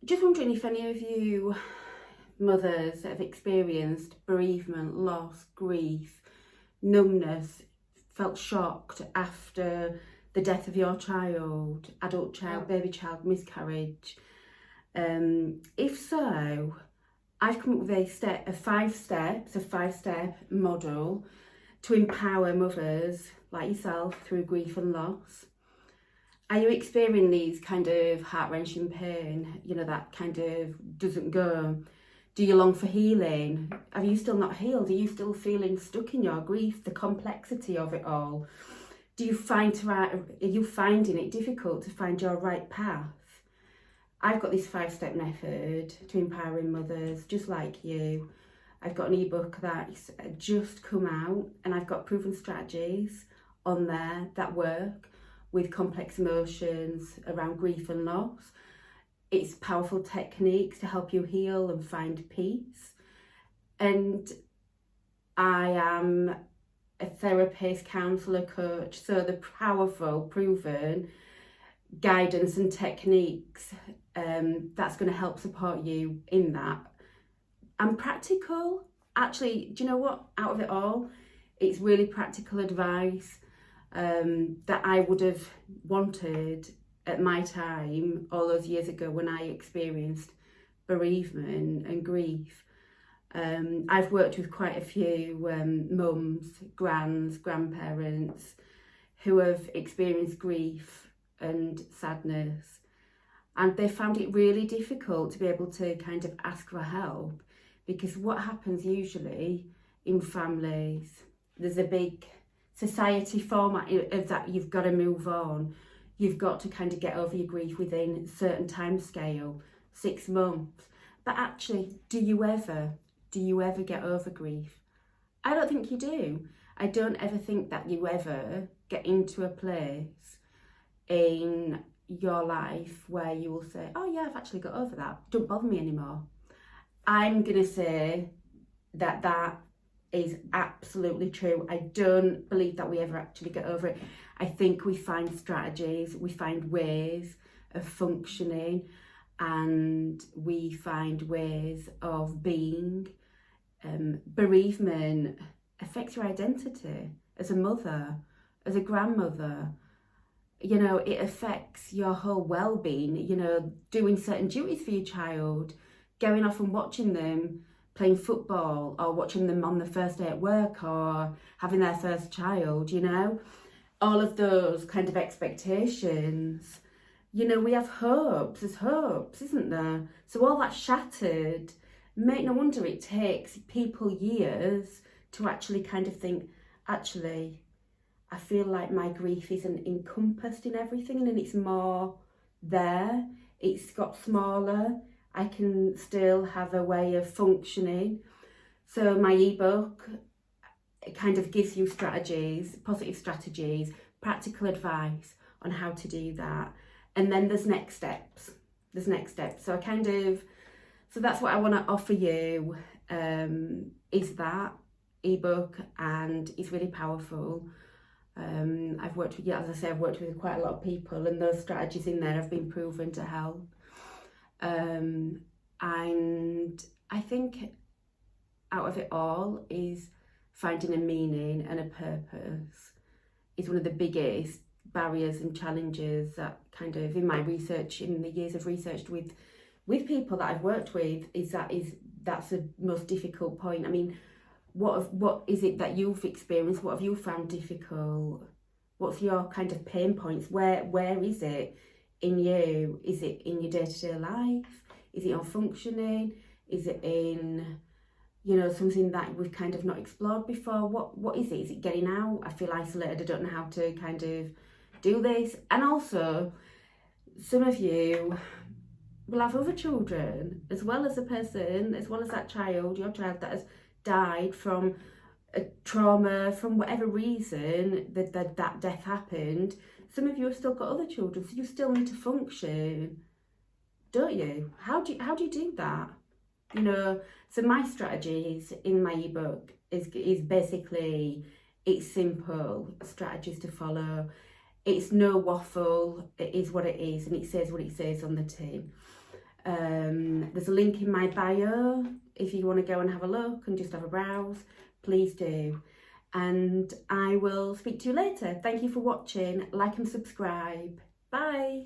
Just wondering if any of you mothers have experienced bereavement, loss, grief, numbness, felt shocked after the death of your child, adult child, baby child, miscarriage. If so, I've come up with a 5-step model to empower mothers like yourself through grief and loss. Are you experiencing these kind of heart-wrenching pain, that kind of doesn't go? Do you long for healing? Are you still not healed? Are you still feeling stuck in your grief, the complexity of it all? Are you finding it difficult to find your right path? I've got this 5-step method to empowering mothers just like you. I've got an ebook that's just come out, and I've got proven strategies on there that work with complex emotions around grief and loss. It's powerful techniques to help you heal and find peace. And I am a therapist, counsellor, coach, so the powerful, proven guidance and techniques that's going to help support you in that. And practical, actually, do you know what? Out of it all, it's really practical advice that I would have wanted at my time all those years ago when I experienced bereavement and grief. I've worked with quite a few mums, grandparents who have experienced grief and sadness, and they found it really difficult to be able to kind of ask for help, because what happens usually in families, there's a big society format of that you've got to move on. You've got to kind of get over your grief within a certain time scale, 6 months. But actually, do you ever get over grief? I don't think you do. I don't ever think that you ever get into a place in your life where you will say, oh yeah, I've actually got over that. Don't bother me anymore. I'm going to say that is absolutely true. I don't believe that we ever actually get over it. I think we find strategies, we find ways of functioning, and we find ways of being. Bereavement affects your identity as a mother, as a grandmother. It affects your whole well-being, doing certain duties for your child, going off and watching them playing football, or watching them on the first day at work, or having their first child, all of those kind of expectations. We have hopes, there's hopes, isn't there? So all that's shattered. No wonder it takes people years to actually kind of think, actually, I feel like my grief isn't encompassed in everything, and it's more there, it's got smaller, I can still have a way of functioning. So my ebook, it kind of gives you strategies, positive strategies, practical advice on how to do that. And then there's next steps. So that's what I want to offer you, is that ebook, and it's really powerful. I've worked with quite a lot of people, and those strategies in there have been proven to help. And I think out of it all is finding a meaning and a purpose is one of the biggest barriers and challenges that kind of in my research, in the years of research with people that I've worked with, that's the most difficult point. I mean, what is it that you've experienced? What have you found difficult? What's your kind of pain points? Where is it in you? Is it in your day-to-day life? Is it on functioning? Is it in, something that we've kind of not explored before? What is it? Is it getting out? I feel isolated. I don't know how to kind of do this. And also, some of you will have other children, as well as that child, your child that has died from a trauma, from whatever reason that death happened. Some of you have still got other children, so you still need to function, don't you? How do you do that? So my strategies in my ebook is basically, it's simple strategies to follow. It's no waffle, it is what it is, and it says what it says on the tin. There's a link in my bio if you want to go and have a look and just have a browse, please do. And I will speak to you later. Thank you for watching. Like and subscribe. Bye.